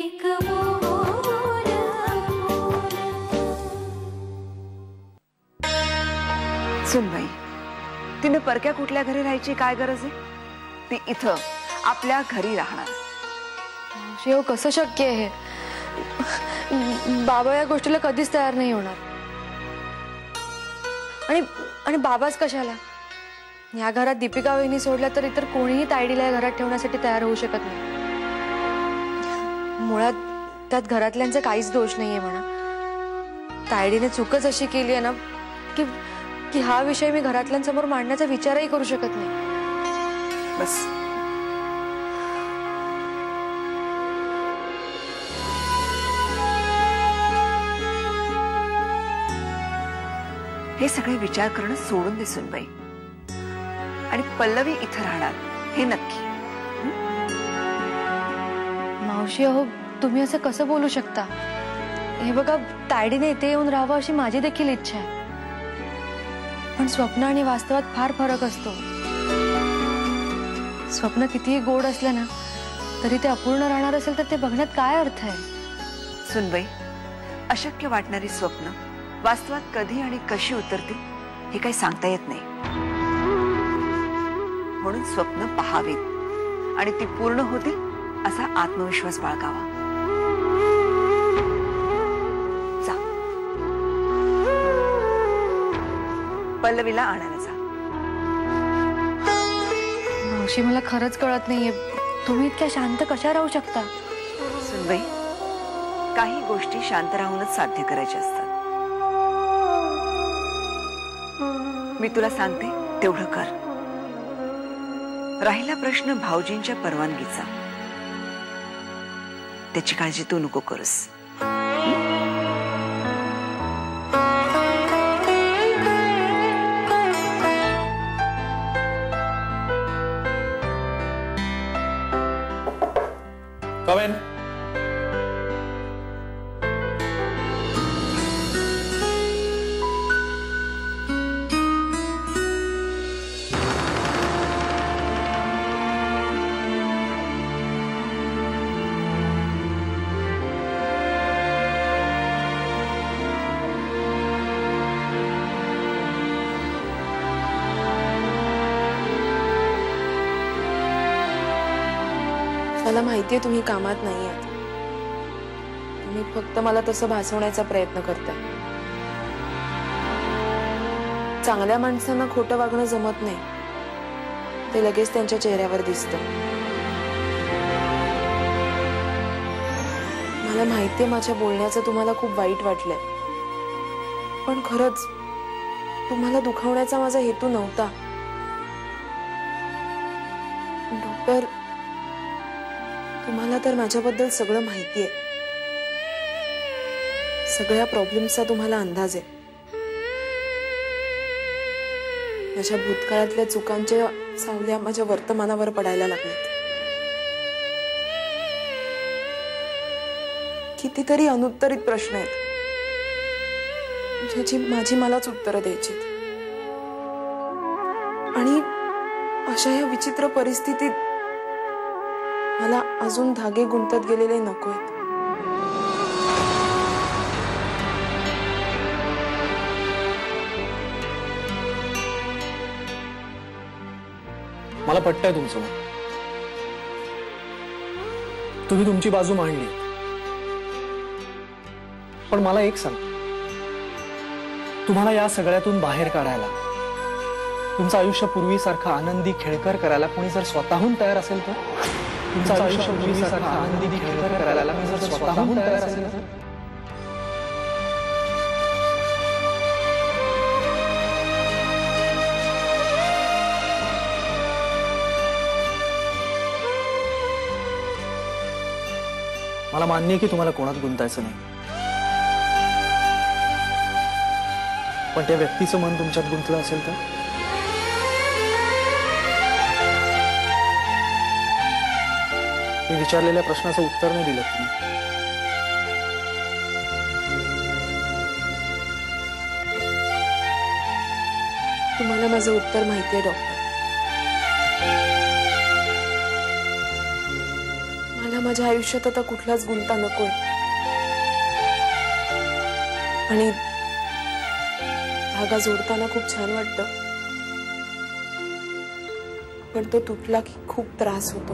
सुन बाई, तिने परक्या कुठल्या घरी राहायची काय गरज आहे? ती इथं आपल्या घरी राहणार. शिव कसं शक्य आहे? बाबा या गोष्टीला कधीच तयार नाही होणार. आणि बाबाच कशाला? या घरात दीपिका वहिनी सोडल्या तर इतर कोणीही तायडीला या घरात ठेवण्यासाठी तयार होऊ शकत नाही. मुळात त्यात घरातल्यांचे काहीच दोष नाहीये म्हणा. तायडीने चूकच अशी केली आहे ना की हा विषय मी घरातल्यांसमोर मांडण्याचा विचारही करू शकत नाही. बस हे सगळे विचार करणं सोडून दे सुनबाई. आणि पल्लवी इथं राहणार हे नक्की. मावशी, अहो तुम्ही असं कसं बोलू शकता? हे बघा, तायडीने इथे येऊन राहावं अशी माझी देखील इच्छा आहे. पण स्वप्न आणि वास्तवात फार फरक असतो. स्वप्न कितीही गोड असलं ना तरी ते अपूर्ण राहणार असेल तर ते बघण्यात काय अर्थ आहे? सुनबाई, अशक्य वाटणारी स्वप्न वास्तवात कधी आणि कशी उतरतील हे काही सांगता येत नाही. म्हणून स्वप्न पहावीत आणि ती पूर्ण होतील असा आत्मविश्वास बाळगावा. जा, पल्लवीला आणायला जा. मावशी, मला खरंच कळत नाहीये तुम्ही इतक्या शांत कशा राहू शकता? सुनबाई, काही गोष्टी शांत राहूनच साध्य करायच्या असतात. मी तुला सांगते तेवढं कर. राहिला प्रश्न भाऊजींच्या परवानगीचा, त्याची काळजी तू नको करूस. Come in. मला माहितीये तुम्ही कामात नाही आहात. तुम्ही फक्त मला तसं भासवण्याचा प्रयत्न करताय. चांगल्या माणसांना खोटं वागणं जमत नाही, ते लगेच त्यांच्या चेहऱ्यावर दिसतं. मला माहितीये माझ्या बोलण्याचं तुम्हाला खूप वाईट वाटलंय, पण खरंच तुम्हाला दुखावण्याचा माझा हेतू नव्हता. डॉक्टर, तुम्हाला तर माझ्याबद्दल सगळं माहितीये. सगळ्या प्रॉब्लेम्सचा तुम्हाला अंदाज आहे. माझ्या भूतकाळातल्या चुकांच्या सावल्या माझ्या वर्तमानावर पडायला लागल्यात. कितीतरी अनुत्तरित प्रश्न आहेत ज्याची माझी मलाच उत्तरं द्यायची. आणि अशा या विचित्र परिस्थितीत मला अजून धागे गुंतत गेलेले नकोयत. मला पटतंय तुमचं. तुम्ही तुमची बाजू मांडली, पण मला एक सांग, तुम्हाला या सगळ्यातून बाहेर काढायला, तुमचं आयुष्य पूर्वीसारखं आनंदी खेळकर करायला कोणी जर स्वतःहून तयार असेल तर? तुमचं आयुष्य पूर्वीसारखं आनंदी खेळकर करायला कोणी जर स्वतःहून तयार असेल तर? मला मान्य आहे की तुम्हाला कोणात गुंतायचं नाही, पण त्या व्यक्तीचं मन तुमच्यात गुंतलं असेल तर? मी विचारलेल्या प्रश्नाचं उत्तर नाही दिलं तुम्ही. तुम्हाला माझं उत्तर माहितीये डॉक्टर. मला माझ्या आयुष्यात आता कुठलाच गुंता नकोय आणि धागा जोडताना खूप छान वाटतं, पण तो तुटला की खूप त्रास होतो.